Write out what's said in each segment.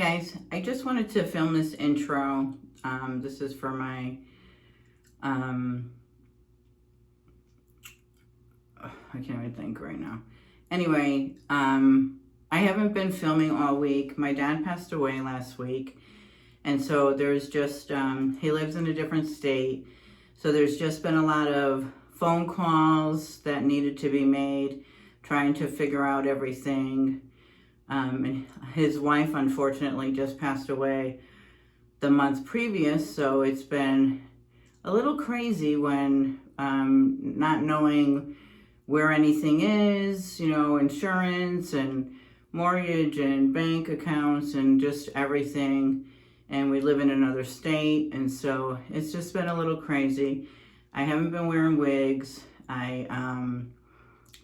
guys, I just wanted to film this intro. This is for my, I can't even think right now. Anyway, I haven't been filming all week. My dad passed away last week. And so there's just, he lives in a different state. So there's just been a lot of phone calls that needed to be made, trying to figure out everything. And his wife, unfortunately, just passed away the month previous, so it's been a little crazy when not knowing where anything is, you know, insurance and mortgage and bank accounts and just everything. And we live in another state, and so it's just been a little crazy. I haven't been wearing wigs. I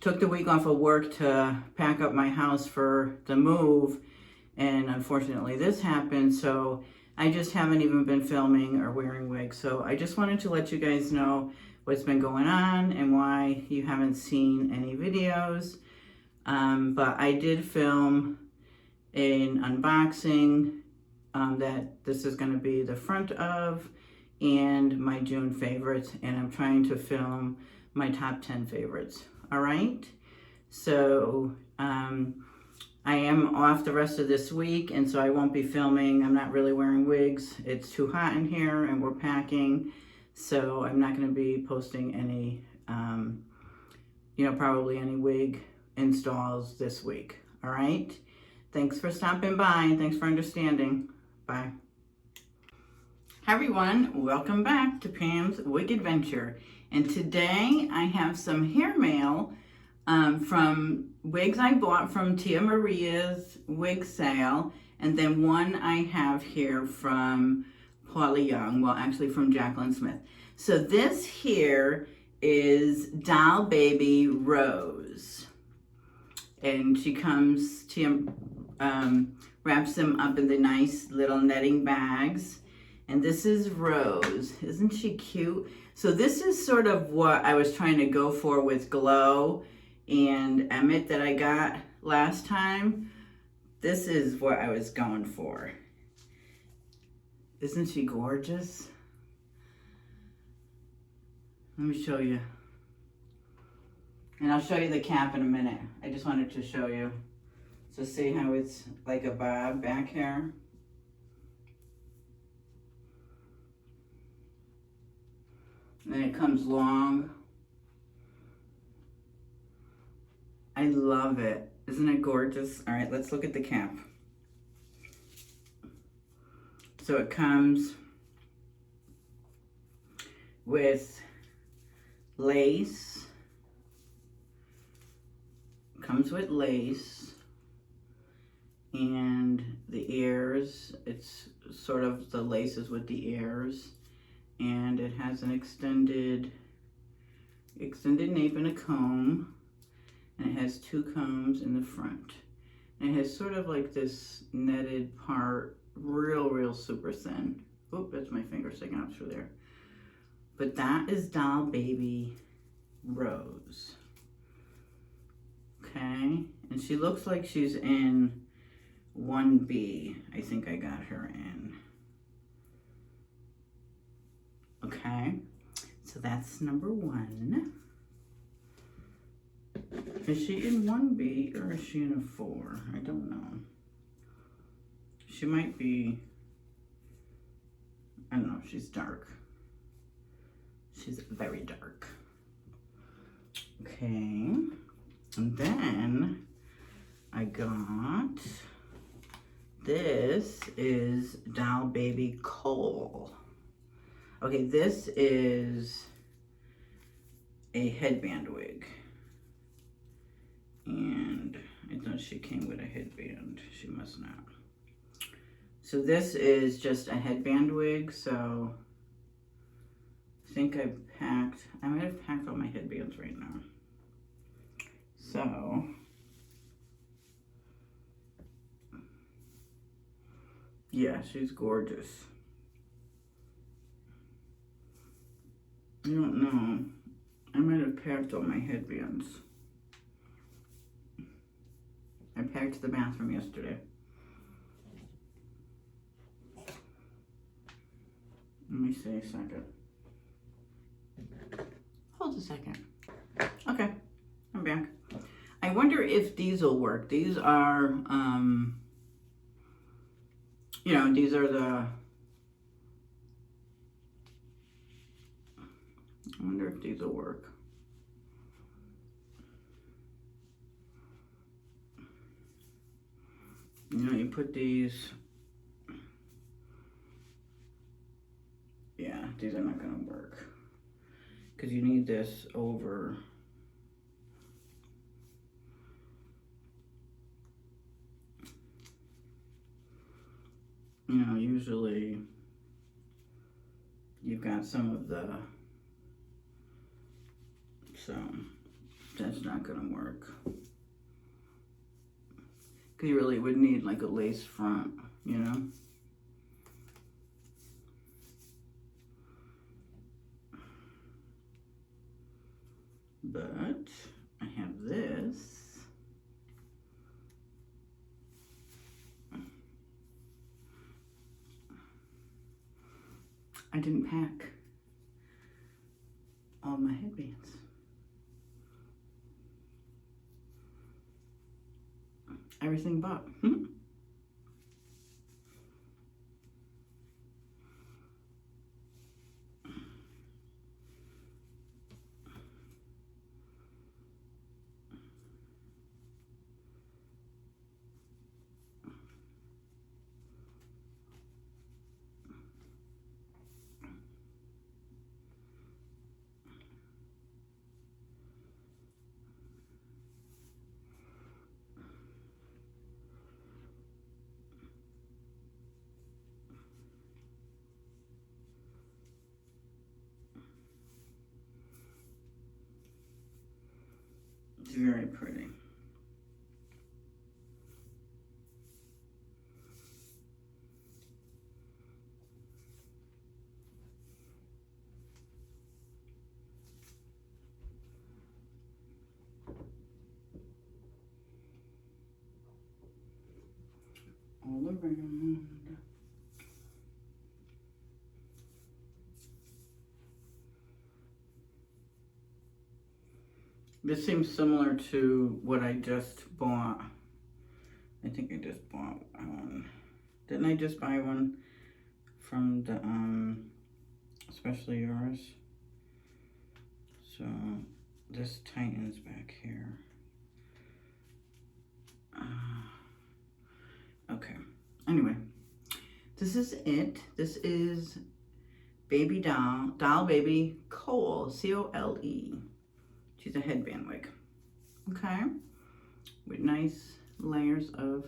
took the week off of work to pack up my house for the move, and unfortunately this happened, so I just haven't even been filming or wearing wigs. So I just wanted to let you guys know what's been going on and why you haven't seen any videos. But I did film an unboxing that this is going to be the front of, and my June favorites, and I'm trying to film my top 10 favorites. All right, so I am off the rest of this week, and so I won't be filming. I'm not really wearing wigs. It's too hot in here, and we're packing, so I'm not going to be posting any, probably any wig installs this week. All right, thanks for stopping by, and thanks for understanding. Bye. Hi everyone, welcome back to Pam's Wig Adventure. And today I have some hair mail from wigs I bought from Tia Maria's wig sale. And then one I have here from Paula Young, well actually from Jacqueline Smith. So this here is Doll Baby Rose. And she comes, Tia wraps them up in the nice little netting bags. And this is Rose. Isn't she cute? So this is sort of what I was trying to go for with Glow and Emmett that I got last time. This is what I was going for. Isn't she gorgeous? Let me show you. And I'll show you the cap in a minute. I just wanted to show you. So see how it's like a bob back here? And it comes long. I love it. Isn't it gorgeous? All right, let's look at the cap. So it comes with lace. Comes with lace. And the ears, it's sort of the laces with the ears. And it has an extended nape and a comb, and it has two combs in the front. And it has sort of like this netted part, real super thin. Oop, that's my finger sticking out through there. But that is Doll Baby Rose. Okay, and she looks like she's in 1B. I think I got her in. Okay, so that's number one. Is she in 1B or is she in a 4? I don't know. She might be, I don't know, she's dark. She's very dark. Okay, and then I got, this is Doll Baby Cole. Okay, this is a headband wig. And I thought she came with a headband. She must not. So this is just a headband wig, so I think I might have packed all my headbands right now. So, yeah, she's gorgeous. I don't know. I might have packed all my headbands. I packed the bathroom yesterday. Let me see a second. Hold a second. Okay, I'm back. I wonder if these will work. These are, you know, these are the, I wonder if these will work. You know, you put these, yeah, these are not gonna work. Because you need this over, you know, usually you've got some of the, so that's not gonna work. Because you really would need like a lace front, you know? But I have this. I didn't pack all my headbands. Everything bought. It's very pretty. All around. This seems similar to what I just bought. I think I just bought one. Didn't I just buy one from the, Especially Yours? So this tightens back here. Okay, anyway, this is it. This is Baby Doll Baby Cole, C-O-L-E. She's a headband wig, okay? With nice layers of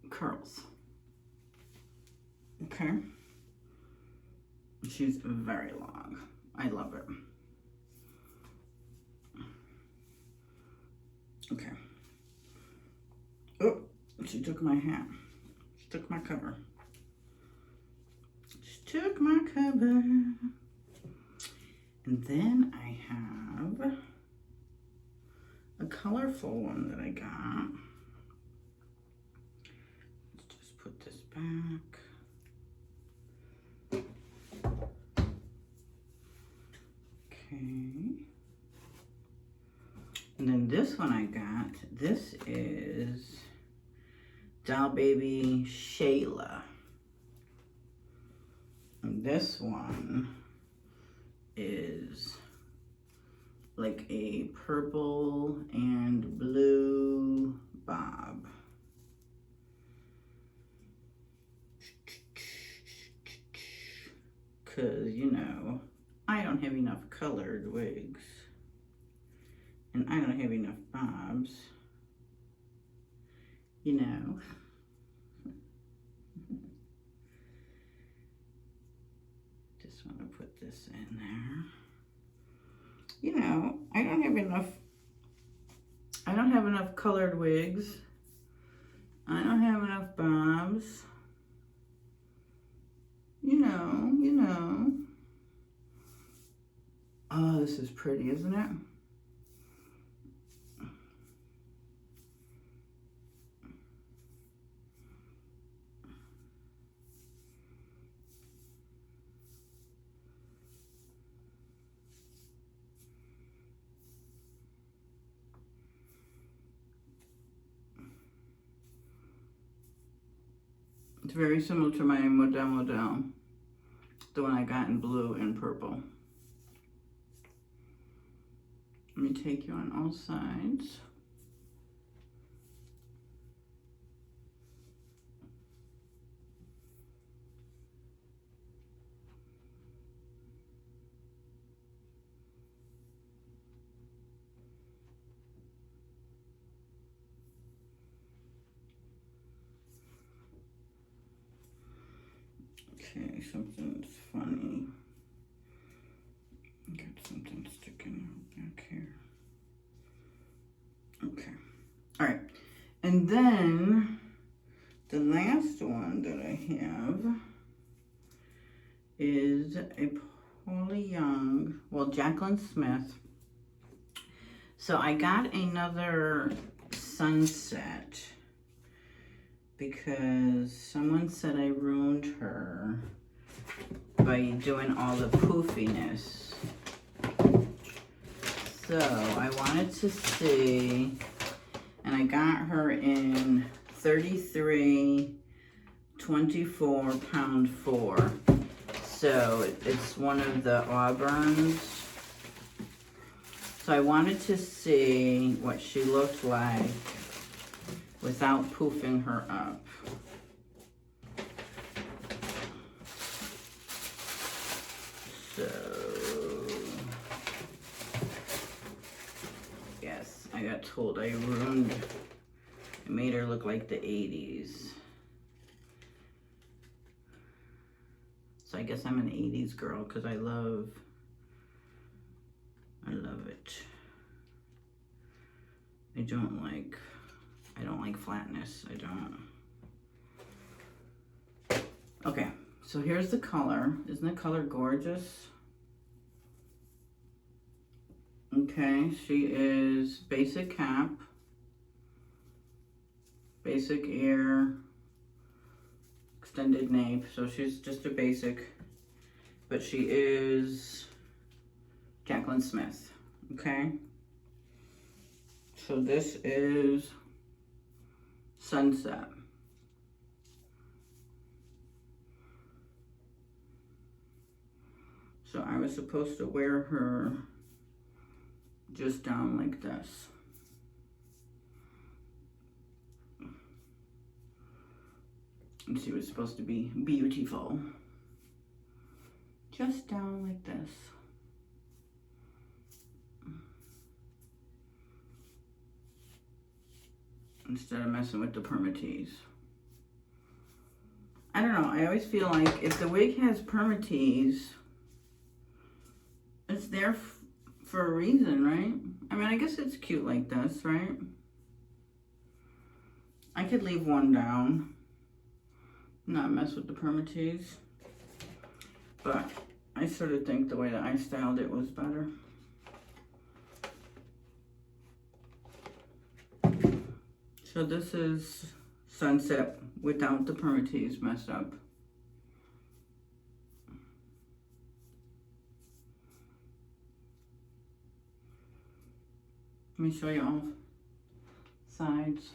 curls, okay? She's very long. I love it. Okay. Oh, she took my hat. She took my cover. She took my cover. And then I have a colorful one that I got. Let's just put this back. Okay. And then this one I got, this is Doll Baby Shayla. And this one is like a purple and blue bob. Cause you know, I don't have enough colored wigs. And I don't have enough bobs, you know. Just want to put this in there. You know, I don't have enough colored wigs. I don't have enough bobs. You know. Oh, this is pretty, isn't it? It's very similar to my Model, the one I got in blue and purple. Let me take you on all sides. Okay, something's funny. Got something sticking out back here. Okay. All right. And then the last one that I have is a Paula Young, well, Jaclyn Smith. So I got another sunset because someone said I ruined her by doing all the poofiness. So I wanted to see, and I got her in 33, 24 pound 4. So it's one of the Auburns. So I wanted to see what she looked like without poofing her up. So, yes, I got told I made her look like the 80s. So I guess I'm an 80s girl because I love it. I don't like flatness. I don't. Okay, so here's the color. Isn't the color gorgeous? Okay, she is basic cap, basic ear, extended nape. So she's just a basic, but she is Jaclyn Smith. Okay. So this is Sunset. So I was supposed to wear her just down like this. And she was supposed to be beautiful. Just down like this. Instead of messing with the permatease. I don't know, I always feel like if the wig has permatease, it's there for a reason, right? I mean, I guess it's cute like this, right? I could leave one down, not mess with the permatease, but I sort of think the way that I styled it was better. So this is Sunset without the permatease messed up. Let me show you all sides.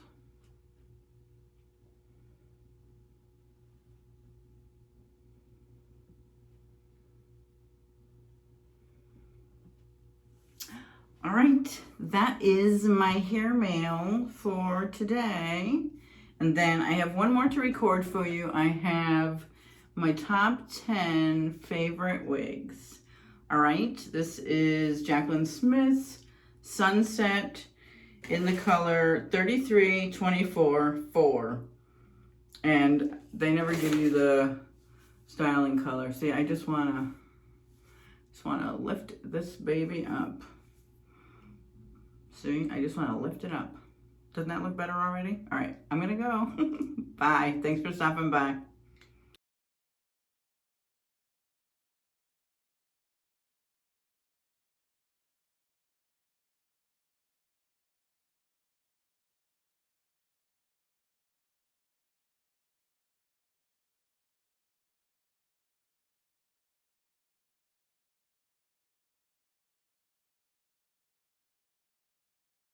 All right, that is my hair mail for today. And then I have one more to record for you. I have my top 10 favorite wigs. All right, this is Jaclyn Smith's Sunset in the color 33, 24, 4. And they never give you the styling color. See, I just wanna lift this baby up. See, I just want to lift it up. Doesn't that look better already? All right, I'm going to go. Bye. Thanks for stopping by.